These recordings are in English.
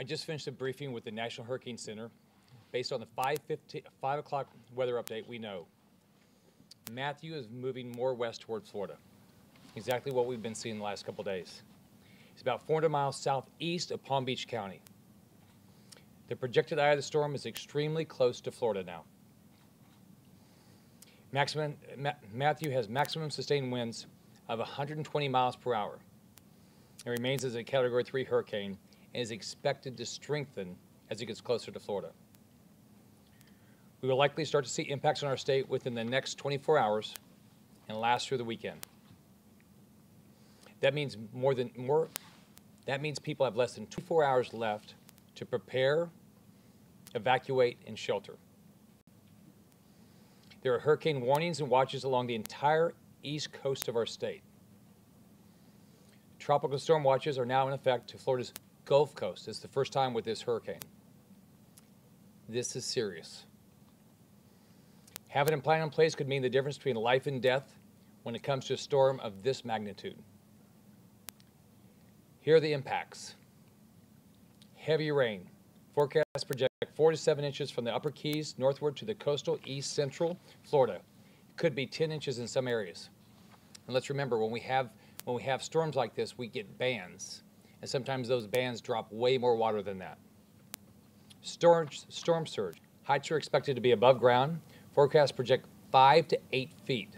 I just finished a briefing with the National Hurricane Center. Based on the 5 o'clock weather update, we know Matthew is moving more west toward Florida. Exactly what we've been seeing the last couple days. It's about 400 miles southeast of Palm Beach County. The projected eye of the storm is extremely close to Florida now. Matthew has maximum sustained winds of 120 miles per hour. It remains as a Category 3 hurricane and is expected to strengthen as it gets closer to Florida. We will likely start to see impacts on our state within the next 24 hours and last through the weekend. That means people have less than 24 hours left to prepare, evacuate, and shelter. There are hurricane warnings and watches along the entire east coast of our state. Tropical storm watches are now in effect to Florida's Gulf Coast. It's the first time with this hurricane. This is serious. Having a plan in place could mean the difference between life and death when it comes to a storm of this magnitude. Here are the impacts. Heavy rain. Forecasts project 4 to 7 inches from the upper Keys northward to the coastal east central Florida. It could be 10 inches in some areas. And let's remember, when we have storms like this, we get bands. And sometimes those bands drop way more water than that. Storm surge. Heights are expected to be above ground. Forecasts project 5 to 8 feet.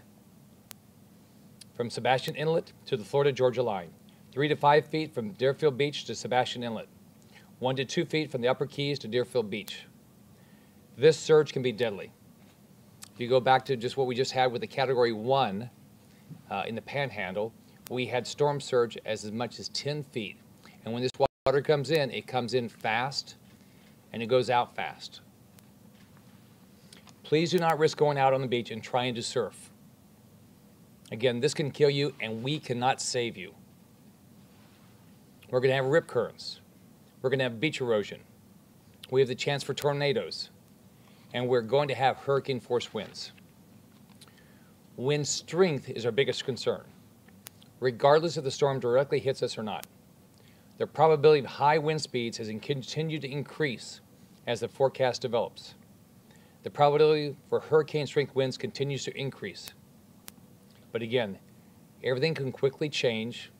From Sebastian Inlet to the Florida-Georgia line. 3 to 5 feet from Deerfield Beach to Sebastian Inlet. 1 to 2 feet from the upper Keys to Deerfield Beach. This surge can be deadly. If you go back to just what we just had with the Category 1 in the Panhandle, we had storm surge as much as 10 feet. And when this water comes in, it comes in fast and it goes out fast. Please do not risk going out on the beach and trying to surf. Again, this can kill you and we cannot save you. We're going to have rip currents. We're going to have beach erosion. We have the chance for tornadoes. And we're going to have hurricane force winds. Wind strength is our biggest concern, regardless if the storm directly hits us or not. The probability of high wind speeds has continued to increase as the forecast develops. The probability for hurricane strength winds continues to increase. But again, everything can quickly change.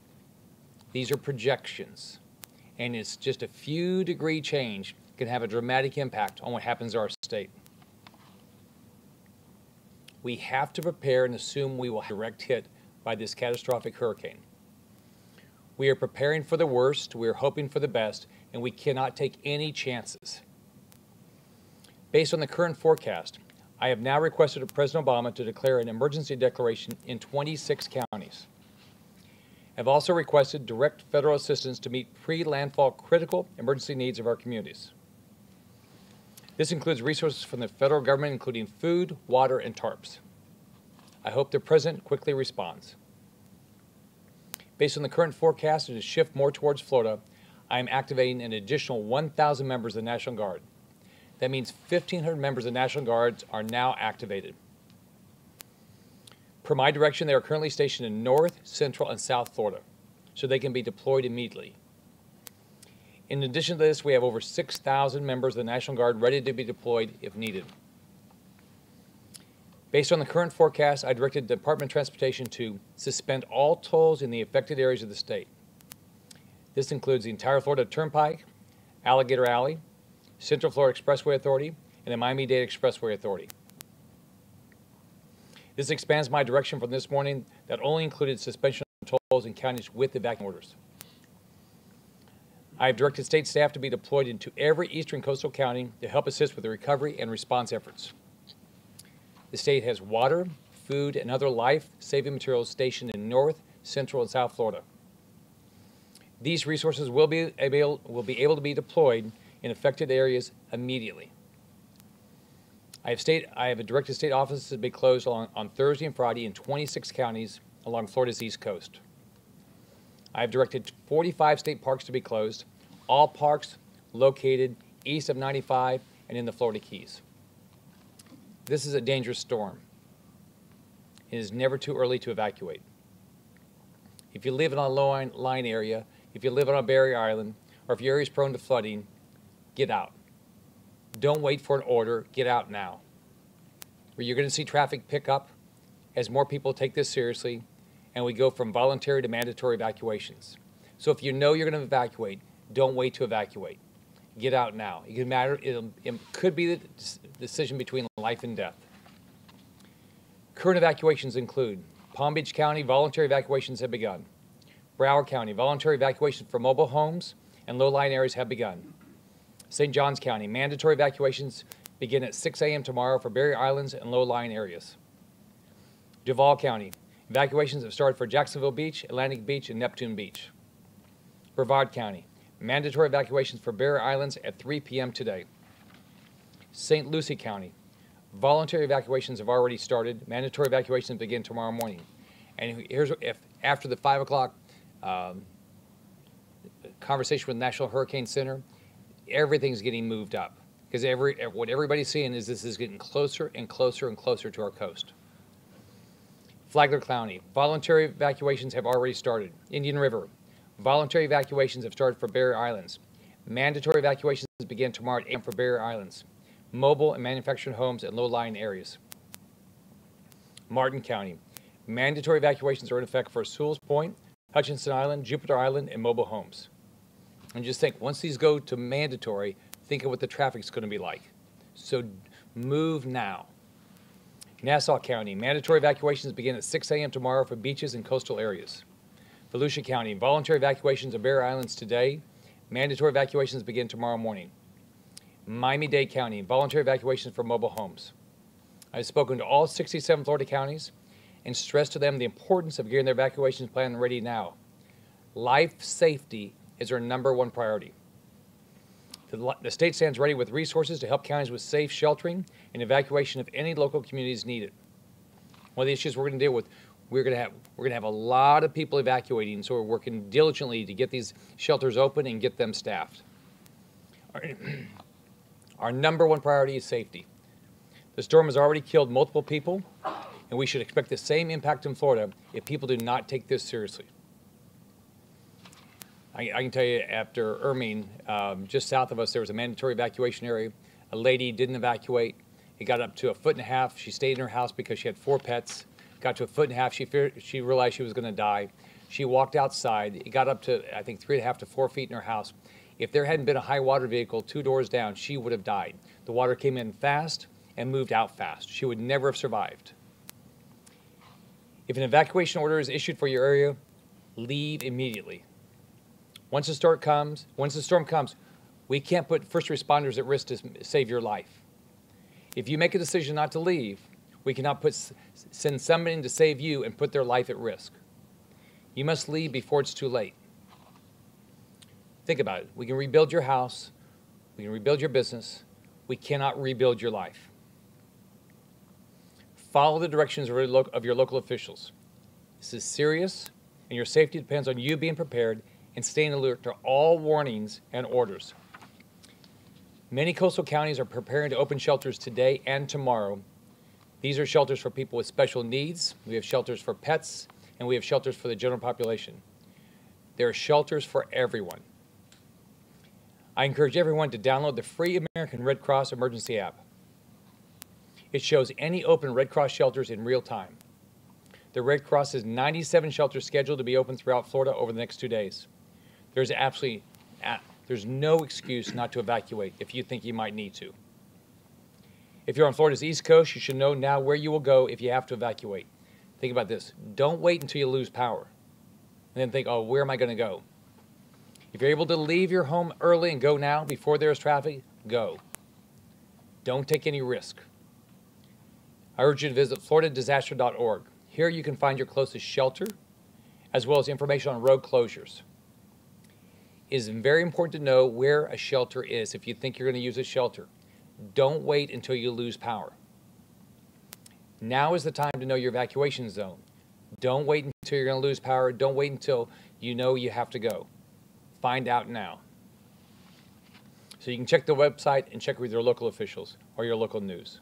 These are projections. And it's just a few degree change can have a dramatic impact on what happens to our state. We have to prepare and assume we will have a direct hit by this catastrophic hurricane. We are preparing for the worst, we are hoping for the best, and we cannot take any chances. Based on the current forecast, I have now requested of President Obama to declare an emergency declaration in 26 counties. I've also requested direct federal assistance to meet pre-landfall critical emergency needs of our communities. This includes resources from the federal government, including food, water, and tarps. I hope the President quickly responds. Based on the current forecast and to shift more towards Florida, I am activating an additional 1,000 members of the National Guard. That means 1,500 members of the National Guard are now activated. Per my direction, they are currently stationed in North, Central, and South Florida, so they can be deployed immediately. In addition to this, we have over 6,000 members of the National Guard ready to be deployed if needed. Based on the current forecast, I directed the Department of Transportation to suspend all tolls in the affected areas of the state. This includes the entire Florida Turnpike, Alligator Alley, Central Florida Expressway Authority, and the Miami-Dade Expressway Authority. This expands my direction from this morning that only included suspension of tolls in counties with evacuation orders. I have directed state staff to be deployed into every eastern coastal county to help assist with the recovery and response efforts. The state has water, food, and other life-saving materials stationed in North, Central, and South Florida. These resources will be able to be deployed in affected areas immediately. I have directed state offices to be closed on Thursday and Friday in 26 counties along Florida's east coast. I have directed 45 state parks to be closed, all parks located east of 95 and in the Florida Keys. This is a dangerous storm. It is never too early to evacuate. If you live in a low-lying area, if you live on a barrier island, or if your area is prone to flooding, get out. Don't wait for an order. Get out now. You're going to see traffic pick up as more people take this seriously, and we go from voluntary to mandatory evacuations. So if you know you're going to evacuate, don't wait to evacuate. Get out now. It could be the decision between life and death. Current evacuations include Palm Beach County, voluntary evacuations have begun. Broward County, voluntary evacuations for mobile homes and low-lying areas have begun. St. Johns County, mandatory evacuations begin at 6 a.m. tomorrow for barrier islands and low-lying areas. Duval County, evacuations have started for Jacksonville Beach, Atlantic Beach, and Neptune Beach. Brevard County, mandatory evacuations for barrier islands at 3 p.m. today. St. Lucie County, voluntary evacuations have already started. Mandatory evacuations begin tomorrow morning. And here's if after the 5 o'clock conversation with the National Hurricane Center, everything's getting moved up because what everybody's seeing is this is getting closer and closer and closer to our coast. Flagler County, voluntary evacuations have already started. Indian River, voluntary evacuations have started for barrier islands. Mandatory evacuations begin tomorrow at 8 a.m. for barrier islands, mobile and manufactured homes and low-lying areas. Martin County, mandatory evacuations are in effect for Sewell's Point, Hutchinson Island, Jupiter Island, and mobile homes. And just think, once these go to mandatory, think of what the traffic's going to be like. So move now. Nassau County, mandatory evacuations begin at 6 a.m. tomorrow for beaches and coastal areas. Volusia County, voluntary evacuations of barrier islands today. Mandatory evacuations begin tomorrow morning. Miami-Dade County, voluntary evacuations for mobile homes. I've spoken to all 67 Florida counties and stressed to them the importance of getting their evacuation plan ready now. Life safety is our #1 priority. The state stands ready with resources to help counties with safe sheltering and evacuation if any local communities need it. One of the issues we're going to deal with, we're going to have a lot of people evacuating, so we're working diligently to get these shelters open and get them staffed. Our #1 priority is safety. The storm has already killed multiple people, and we should expect the same impact in Florida if people do not take this seriously. I can tell you, after Irming, just south of us, there was a mandatory evacuation area. A lady didn't evacuate. It got up to 1.5 feet. She stayed in her house because she had 4 pets. Got to 1.5 feet. She realized she was going to die. She walked outside. It got up to, I think, 3.5 to 4 feet in her house. If there hadn't been a high water vehicle 2 doors down, she would have died. The water came in fast and moved out fast. She would never have survived. If an evacuation order is issued for your area, leave immediately. Once the storm comes, we can't put first responders at risk to save your life. If you make a decision not to leave, we cannot send somebody in to save you and put their life at risk. You must leave before it's too late. Think about it. We can rebuild your house. We can rebuild your business. We cannot rebuild your life. Follow the directions of your local officials. This is serious, and your safety depends on you being prepared and staying alert to all warnings and orders. Many coastal counties are preparing to open shelters today and tomorrow. These are shelters for people with special needs. We have shelters for pets, and we have shelters for the general population. There are shelters for everyone. I encourage everyone to download the free American Red Cross emergency app. It shows any open Red Cross shelters in real time. The Red Cross has 97 shelters scheduled to be open throughout Florida over the next 2 days. There's no excuse not to evacuate if you think you might need to. If you're on Florida's East Coast, you should know now where you will go if you have to evacuate. Think about this. Don't wait until you lose power and then think, oh, where am I going to go? If you're able to leave your home early and go now before there's traffic, go. Don't take any risk. I urge you to visit floridadisaster.org. Here you can find your closest shelter, as well as information on road closures. It is very important to know where a shelter is if you think you're going to use a shelter. Don't wait until you lose power. Now is the time to know your evacuation zone. Don't wait until you're going to lose power. Don't wait until you know you have to go. Find out now. So you can check the website and check with your local officials or your local news.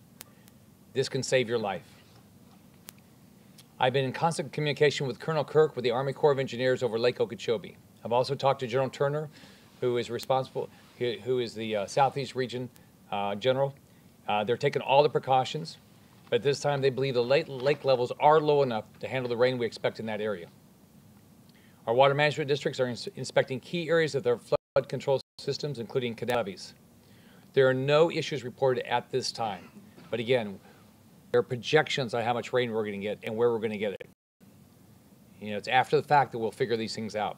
This can save your life. I've been in constant communication with Colonel Kirk with the Army Corps of Engineers over Lake Okeechobee. I've also talked to General Turner, who is responsible, who is the Southeast Region General. They're taking all the precautions, but this time they believe the lake levels are low enough to handle the rain we expect in that area. Our water management districts are inspecting key areas of their flood control systems, including canal levees. There are no issues reported at this time, but again, there are projections on how much rain we're going to get and where we're going to get it. It's after the fact that we'll figure these things out.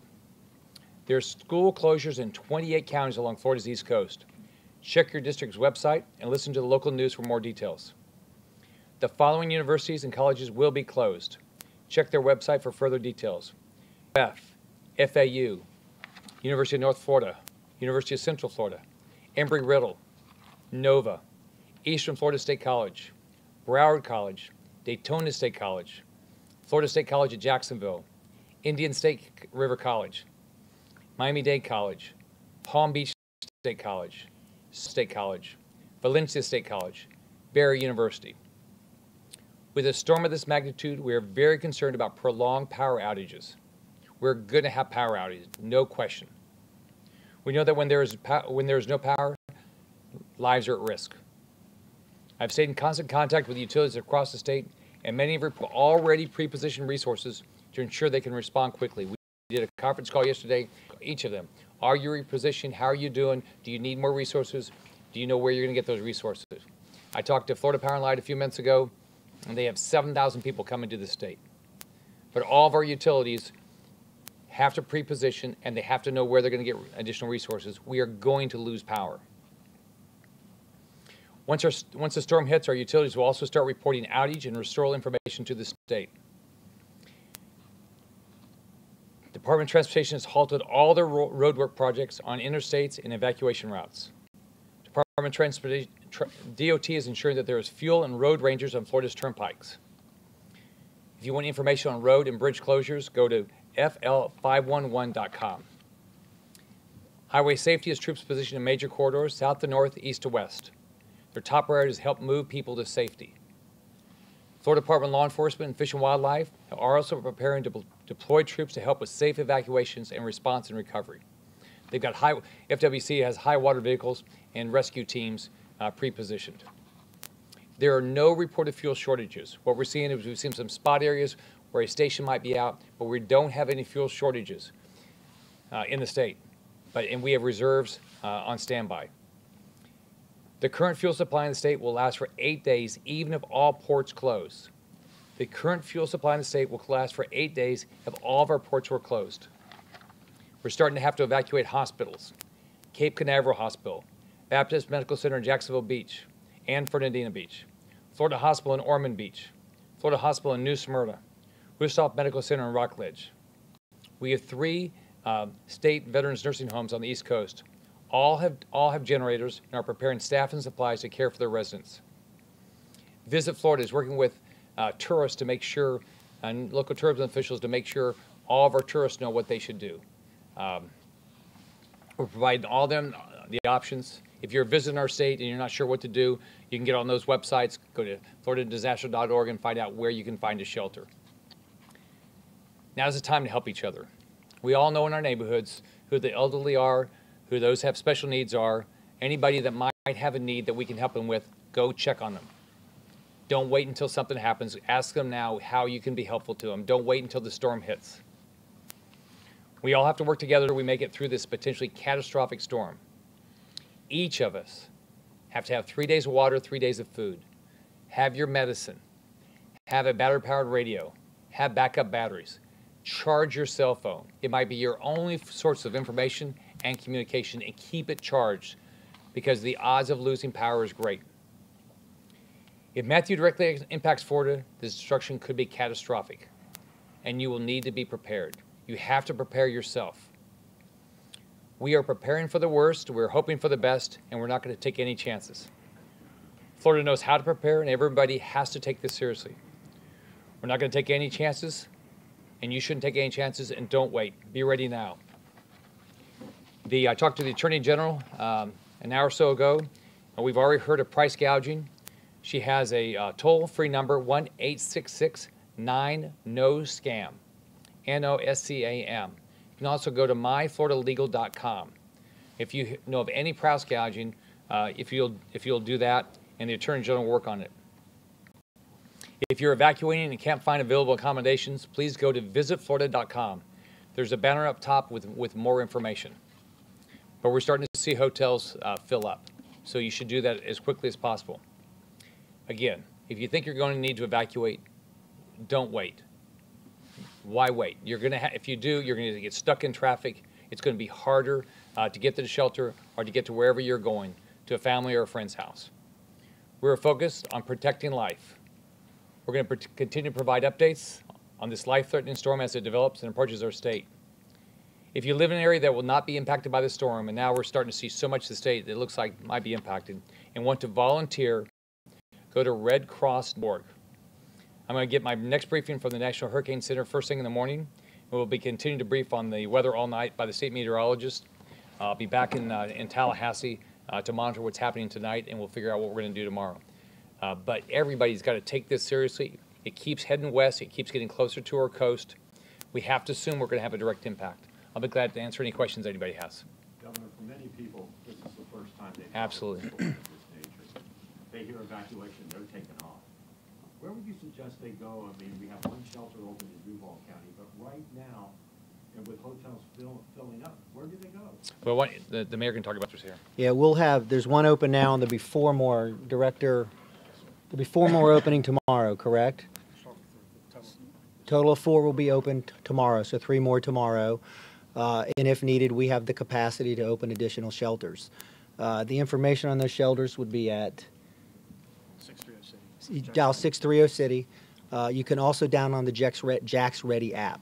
There's school closures in 28 counties along Florida's East Coast. Check your district's website and listen to the local news for more details. The following universities and colleges will be closed. Check their website for further details. FAU, University of North Florida, University of Central Florida, Embry-Riddle, Nova, Eastern Florida State College, Broward College, Daytona State College, Florida State College at Jacksonville, Indian State River College, Miami-Dade College, Palm Beach State College, Valencia State College, Barry University. With a storm of this magnitude, we are very concerned about prolonged power outages. We're going to have power outages, no question. We know that when there is no power, lives are at risk. I've stayed in constant contact with utilities across the state, and many have already pre-positioned resources to ensure they can respond quickly. We did a conference call yesterday, each of them. Are you repositioned? How are you doing? Do you need more resources? Do you know where you're going to get those resources? I talked to Florida Power and Light a few minutes ago, and they have 7,000 people coming to the state. But all of our utilities have to pre-position, and they have to know where they're going to get additional resources. We are going to lose power. Once the storm hits, our utilities will also start reporting outage and restoral information to the state. Department of Transportation has halted all their roadwork projects on interstates and evacuation routes. Department of Transportation, DOT is ensuring that there is fuel and road rangers on Florida's turnpikes. If you want information on road and bridge closures, go to fl511.com. Highway safety has troops positioned in major corridors, south to north, east to west. Their top priority is to help move people to safety. Florida Department of Law Enforcement and Fish and Wildlife are also preparing to deploy troops to help with safe evacuations and response and recovery. They've got FWC has high water vehicles and rescue teams pre-positioned. There are no reported fuel shortages. What we're seeing is we've seen some spot areas where a station might be out, but we don't have any fuel shortages in the state. And we have reserves on standby. The current fuel supply in the state will last for 8 days, even if all ports close. The current fuel supply in the state will last for 8 days if all of our ports were closed. We're starting to have to evacuate hospitals. Cape Canaveral Hospital, Baptist Medical Center in Jacksonville Beach and Fernandina Beach, Florida Hospital in Ormond Beach, Florida Hospital in New Smyrna, Rooftop Medical Center in Rockledge. We have 3 state veterans nursing homes on the East Coast. All have generators and are preparing staff and supplies to care for their residents. Visit Florida is working with tourists to make sure, and local tourism officials to make sure all of our tourists know what they should do. We're providing all of them the options. If you're visiting our state and you're not sure what to do, you can get on those websites, go to floridadisaster.org and find out where you can find a shelter. Now's the time to help each other. We all know in our neighborhoods who the elderly are, who those have special needs are. Anybody that might have a need that we can help them with, go check on them. Don't wait until something happens. Ask them now how you can be helpful to them. Don't wait until the storm hits. We all have to work together so we make it through this potentially catastrophic storm. Each of us have to have 3 days of water, 3 days of food. Have your medicine. Have a battery-powered radio. Have backup batteries. Charge your cell phone. It might be your only source of information and communication, and keep it charged because the odds of losing power is great. If Matthew directly impacts Florida, the destruction could be catastrophic, and you will need to be prepared. You have to prepare yourself. We are preparing for the worst, we're hoping for the best, and we're not going to take any chances. Florida knows how to prepare, and everybody has to take this seriously. We're not going to take any chances, and you shouldn't take any chances, and don't wait. Be ready now. I talked to the Attorney General an hour or so ago, and we've already heard of price gouging. She has a toll-free number, 1-866-9-NO-SCAM, N-O-S-C-A-M. You can also go to myfloridalegal.com. If you know of any price gouging, if you'll do that, and the Attorney General will work on it. If you're evacuating and can't find available accommodations, please go to visitflorida.com. There's a banner up top with more information. But we're starting to see hotels fill up, so you should do that as quickly as possible. Again, if you think you're going to need to evacuate, don't wait. Why wait? You're going to if you do, you're going to get stuck in traffic. It's going to be harder to get to the shelter or to get to wherever you're going, to a family or a friend's house. We're focused on protecting life. We're going to continue to provide updates on this life-threatening storm as it develops and approaches our state. If you live in an area that will not be impacted by the storm, and now we're starting to see so much of the state that it looks like might be impacted, and want to volunteer, go to redcross.org. I'm going to get my next briefing from the National Hurricane Center first thing in the morning, and we'll be continuing to brief on the weather all night by the state meteorologist. I'll be back in Tallahassee to monitor what's happening tonight, and we'll figure out what we're going to do tomorrow. But everybody's got to take this seriously. It keeps heading west. It keeps getting closer to our coast. We have to assume we're going to have a direct impact. I'll be glad to answer any questions anybody has. Governor, for many people, this is the first time they've Absolutely. Of this nature. They hear evacuation, they're taken off. Where would you suggest they go? I mean, we have one shelter open in Duval County, but right now, and with hotels filling up, where do they go? Well, the mayor can talk about this here. Yeah, there's one open now, and there'll be 4 more. Director, there'll be 4 more opening tomorrow, correct? Total of 4 will be open tomorrow, so 3 more tomorrow. And if needed, we have the capacity to open additional shelters. The information on those shelters would be at 630 City. dial 630 City. You can also download the Jack's Ready app.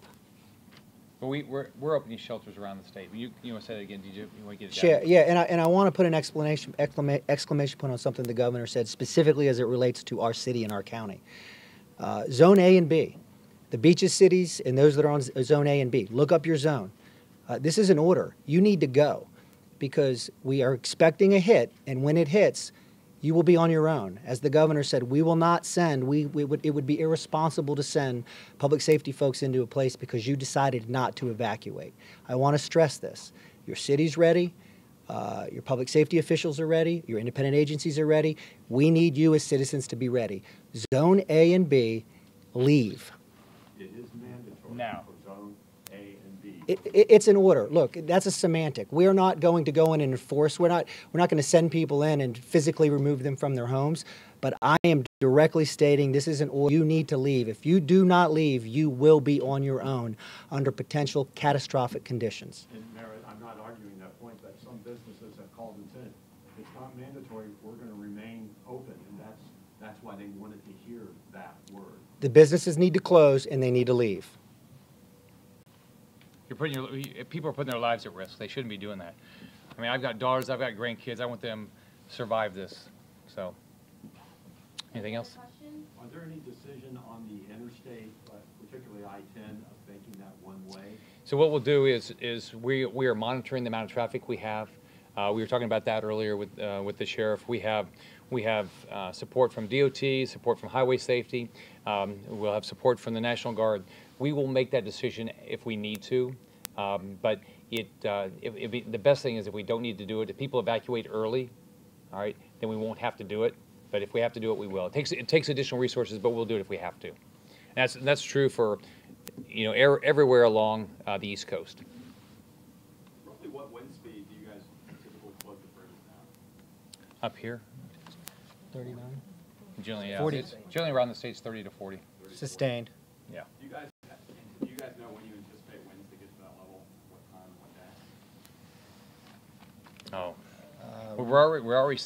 But we're opening shelters around the state. You want to say that again? Did you want to get it Sure, down? yeah, and I want to put an exclamation point on something the governor said, specifically as it relates to our city and our county. Zone A and B, the beaches cities and those that are on Zone A and B, look up your zone. This is an order. You need to go because we are expecting a hit, and when it hits, you will be on your own. As the governor said, we will not send, it would be irresponsible to send public safety folks into a place because you decided not to evacuate. I want to stress this. Your city's ready. Your public safety officials are ready. Your independent agencies are ready. We need you as citizens to be ready. Zone A and B, leave. It is mandatory Now. for Zone A and B. It's an order. Look, that's a semantic. We're not going to go in and enforce. We're not going to send people in and physically remove them from their homes. But I am directly stating this is an order. You need to leave. If you do not leave, you will be on your own under potential catastrophic conditions. And Mayor, I'm not arguing that point, but some businesses have called us in. It's not mandatory. We're going to remain open, and that's why they wanted to hear that word. The businesses need to close and they need to leave. People are putting their lives at risk. They shouldn't be doing that. I mean, I've got daughters, I've got grandkids. I want them to survive this. So, anything else? Are there any decision on the interstate, particularly I-10, of making that one way? So what we'll do is we are monitoring the amount of traffic we have. We were talking about that earlier with the sheriff. We have support from DOT, support from Highway Safety. We'll have support from the National Guard. We will make that decision if we need to, but the best thing is if we don't need to do it. If people evacuate early, all right, then we won't have to do it. But if we have to do it, we will. It takes additional resources, but we'll do it if we have to. And that's true for everywhere along the East Coast. Roughly what wind speed do you guys typically plug the bridges now? Up here, 39. generally, yeah, 40. it's generally around the states 30 to 40. Sustained. Yeah. Do you guys know when you anticipate winds to get to that level? What time, what day? Oh. Well, we're already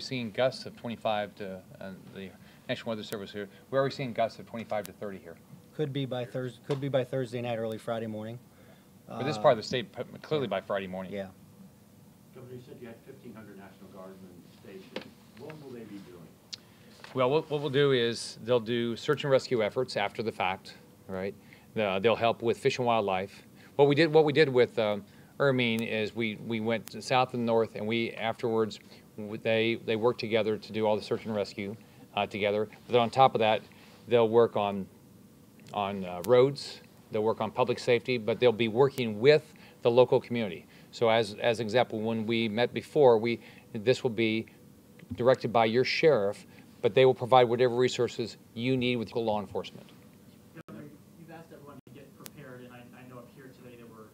seeing gusts of 25 to the National Weather Service here. We're already seeing gusts of 25 to 30 here. Could be by Thursday night, early Friday morning. For this part of the state, clearly by Friday morning. Yeah. Governor, you said you had 1,500 National Guardsmen stationed. What will they be doing? Well, what we'll do is they'll do search and rescue efforts after the fact, right? They'll help with fish and wildlife. What we did with Ermine is we went south and north, and afterwards they worked together to do all the search and rescue together. But on top of that, they'll work on roads, they'll work on public safety, but they'll be working with the local community. So as an example, when we met before, this will be directed by your sheriff, but they will provide whatever resources you need with law enforcement. Governor, you've asked everyone to get prepared, and I know up here today there were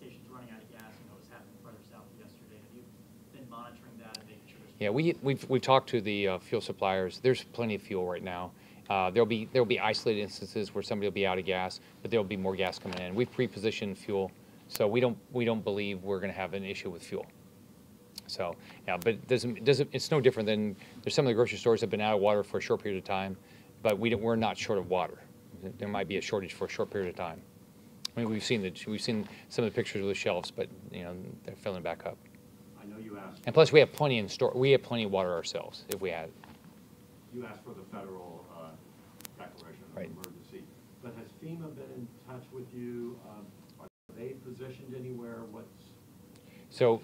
stations running out of gas, and what was happening further south yesterday. Have you been monitoring that and making sure there's... Yeah, we've talked to the fuel suppliers. There's plenty of fuel right now. There'll be isolated instances where somebody will be out of gas, but there'll be more gas coming in. We've pre-positioned fuel, so we don't believe we're going to have an issue with fuel. So yeah, but it's no different than there's some of the grocery stores have been out of water for a short period of time, but we're not short of water. There might be a shortage for a short period of time. I mean, we've seen some of the pictures of the shelves, but they're filling back up. I know you asked. And plus, we have plenty in store. We have plenty of water ourselves if we had it. You asked for the federal declaration of Right. emergency, but has FEMA been in touch with you? Are they positioned anywhere? So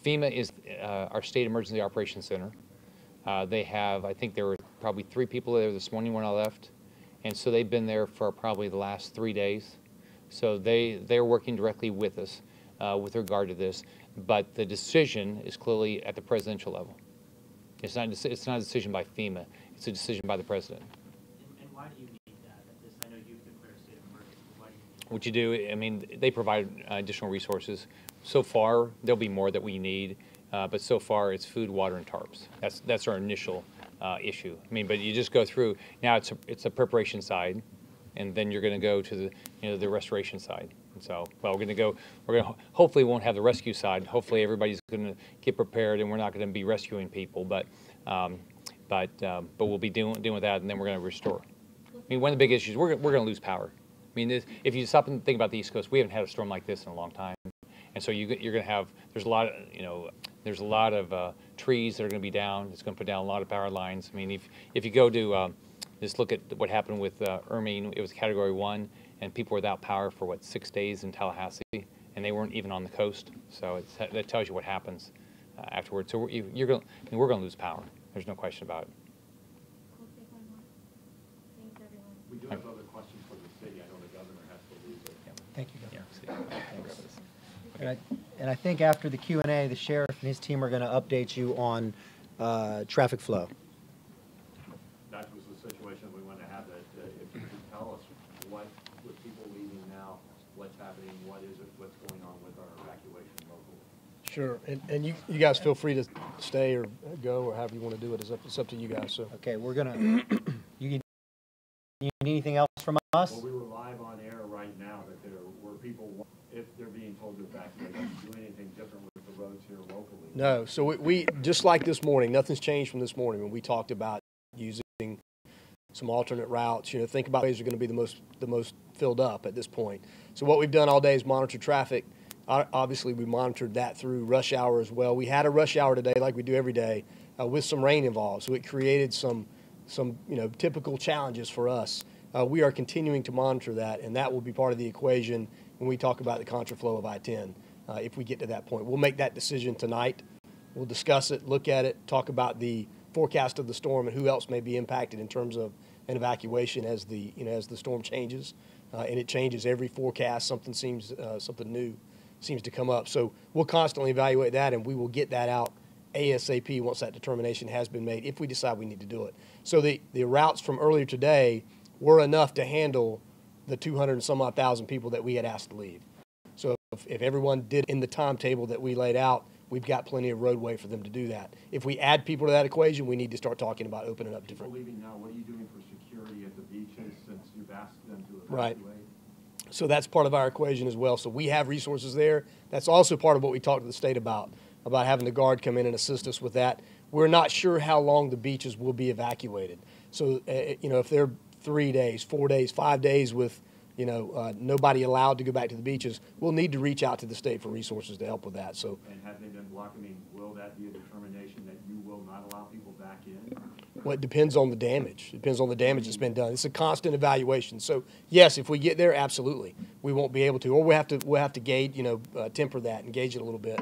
FEMA is our State Emergency Operations Center. They have, I think there were probably 3 people there this morning when I left, and so they've been there for probably the last 3 days. So they're working directly with us with regard to this, but the decision is clearly at the presidential level. It's not a decision by FEMA. It's a decision by the president. And why do you need that? I know you've declared a state of emergency. Why do you need that? What you do, I mean, they provide additional resources. So far, there'll be more that we need, but so far it's food, water, and tarps. That's our initial issue. I mean, but you just go through. Now it's a preparation side, and then you're going to go to the restoration side. And so, well, we're going to hopefully won't have the rescue side. Hopefully everybody's going to get prepared, and we're not going to be rescuing people, but we'll be dealing with that, and then we're going to restore. I mean, one of the big issues we're going to lose power. I mean, if you stop and think about the East Coast, we haven't had a storm like this in a long time. And so you're going to have, there's a lot of trees that are going to be down. It's going to put down a lot of power lines. I mean, if you go to just look at what happened with Ermine, it was Category 1, and people were without power for 6 days in Tallahassee, and they weren't even on the coast. So that tells you what happens afterwards. So we're going to lose power. There's no question about it. We'll take one more. Thanks, everyone. We do have other questions for the city. I know the governor has to leave. But Thank you, Governor. Yeah. And I think after the Q&A, the sheriff and his team are going to update you on traffic flow. that was the situation we wanted to have, that if you could tell us what, with people leaving now, what's happening, what is it, what's going on with our evacuation locally. Sure, and you guys feel free to stay or go or however you want to do it. It's up to you guys. So Okay, we're going to, you need anything else from us? Well, we were live on air right now that there were people, if they're being told to evacuate, do anything different with the roads here locally? no, so we just like this morning, nothing's changed from this morning when we talked about using some alternate routes. You know, think about ways are going to be the most filled up at this point. So what we've done all day is monitor traffic. Obviously, we monitored that through rush hour as well. We had a rush hour today, like we do every day, with some rain involved. So it created some typical challenges for us. We are continuing to monitor that, and that will be part of the equation when we talk about the contraflow of I-10. If we get to that point, we'll make that decision tonight. We'll discuss it, look at it, talk about the forecast of the storm and who else may be impacted in terms of an evacuation as the storm changes, and it changes every forecast. Something new seems to come up. So we'll constantly evaluate that, and we will get that out ASAP once that determination has been made, if we decide we need to do it. So the routes from earlier today were enough to handle the 200 and some odd thousand people that we had asked to leave. So if everyone did in the timetable that we laid out, we've got plenty of roadway for them to do that. If we add people to that equation, we need to start talking about opening up different. People leaving now, what are you doing for security at the beaches since you've asked them to evacuate? Right. So that's part of our equation as well. So we have resources there. That's also part of what we talked to the state about having the Guard come in and assist us with that. We're not sure how long the beaches will be evacuated. So, if they're 3 days, 4 days, 5 days with, nobody allowed to go back to the beaches, we'll need to reach out to the state for resources to help with that. So, And have they been blocking? I mean, will that be a determination that you will not allow people back in? well, it depends on the damage. It depends on the damage that's been done. It's a constant evaluation. So, yes, if we get there, absolutely, we won't be able to, or we'll have to gauge, temper that and gauge it a little bit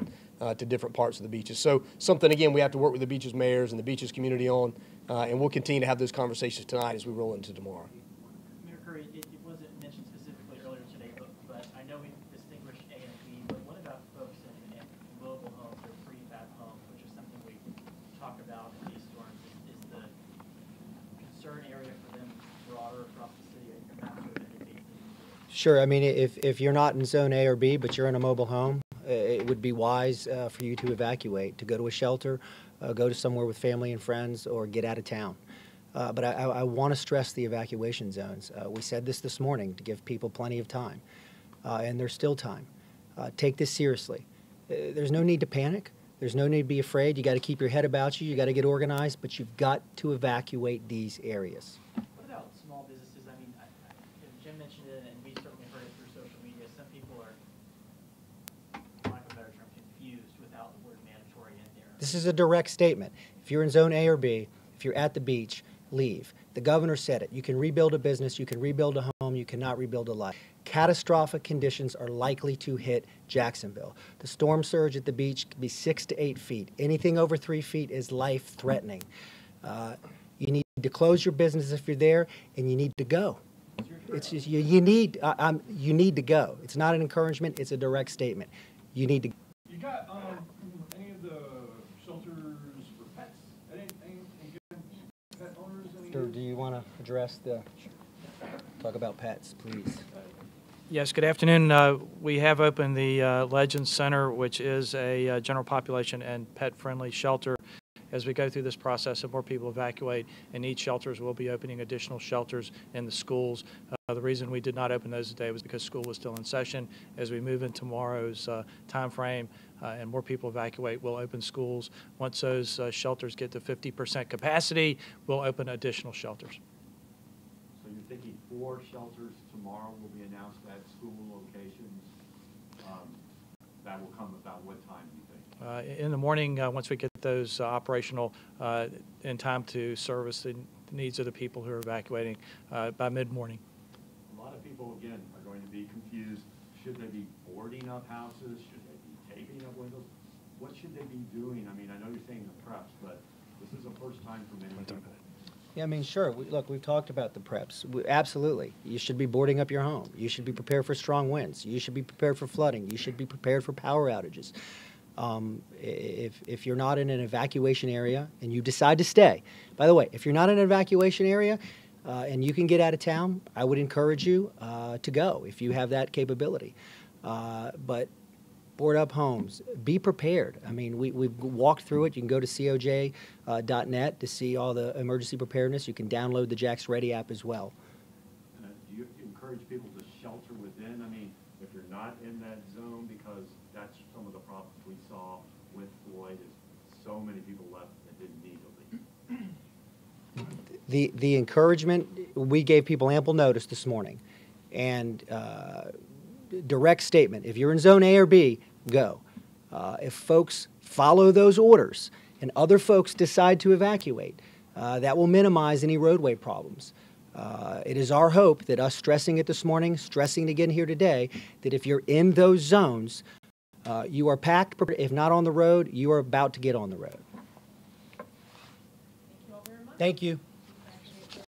to different parts of the beaches. So, something again we have to work with the beaches mayors and the beaches community on, and we'll continue to have those conversations tonight as we roll into tomorrow. Mayor Curry, it wasn't mentioned specifically earlier today, but I know we distinguished A and B, but what about folks in broader across the city, and that sort of indicates that. Sure. I mean, if you're not in Zone A or B, but you're in a mobile home, it would be wise for you to evacuate, to go to a shelter, go to somewhere with family and friends, or get out of town. But I want to stress the evacuation zones. We said this morning to give people plenty of time, and there's still time. Take this seriously. There's no need to panic. There's no need to be afraid. You got to keep your head about you. You got to get organized, but you've got to evacuate these areas. What about small businesses? I mean, Jim mentioned it, and we certainly heard it through social media. Some people are, for lack of a better term, confused without the word mandatory in there. This is a direct statement. If you're in Zone A or B, if you're at the beach, leave. The governor said it. You can rebuild a business, you can rebuild a home, you cannot rebuild a life. Catastrophic conditions are likely to hit Jacksonville. The storm surge at the beach could be 6 to 8 feet. Anything over 3 feet is life-threatening. You need to close your business if you're there, and you need to go. It's just, you need to go. It's not an encouragement, it's a direct statement. You need to go. You got any of the shelters for pets? Any good pet owners? Sir, do you want to address talk about pets, please? Yes, good afternoon. We have opened the Legends Center, which is a general population and pet-friendly shelter. As we go through this process and more people evacuate and need shelters, we'll be opening additional shelters in the schools. The reason we did not open those today was because school was still in session. As we move in tomorrow's time frame and more people evacuate, we'll open schools. Once those shelters get to 50% capacity, we'll open additional shelters. So you're thinking 4 shelters tomorrow will be announced at school locations? That will come about what time, do you think? In the morning, once we get those operational in time to service the needs of the people who are evacuating by mid-morning. A lot of people, again, are going to be confused. Should they be boarding up houses? Should they be taping up windows? What should they be doing? I mean, I know you're saying the preps, but this is the first time for many people. Yeah, I mean, sure. Look, we've talked about the preps. Absolutely. You should be boarding up your home. You should be prepared for strong winds. You should be prepared for flooding. You should be prepared for power outages. If you're not in an evacuation area and you decide to stay, by the way, if you're not in an evacuation area and you can get out of town, I would encourage you to go if you have that capability. But board up homes. Be prepared. I mean, we've walked through it. You can go to coj.net to see all the emergency preparedness. You can download the Jax Ready app as well. Do you encourage people to shelter within? I mean, if you're not in that zone, because that's some of the problems we saw with Floyd, is so many people left that didn't need to leave. The encouragement, we gave people ample notice this morning. And direct statement, if you're in Zone A or B, go. If folks follow those orders and other folks decide to evacuate, that will minimize any roadway problems. It is our hope that us stressing it this morning, stressing it again here today, that if you're in those zones, you are packed, if not on the road, you are about to get on the road. Thank you all very much. Thank you.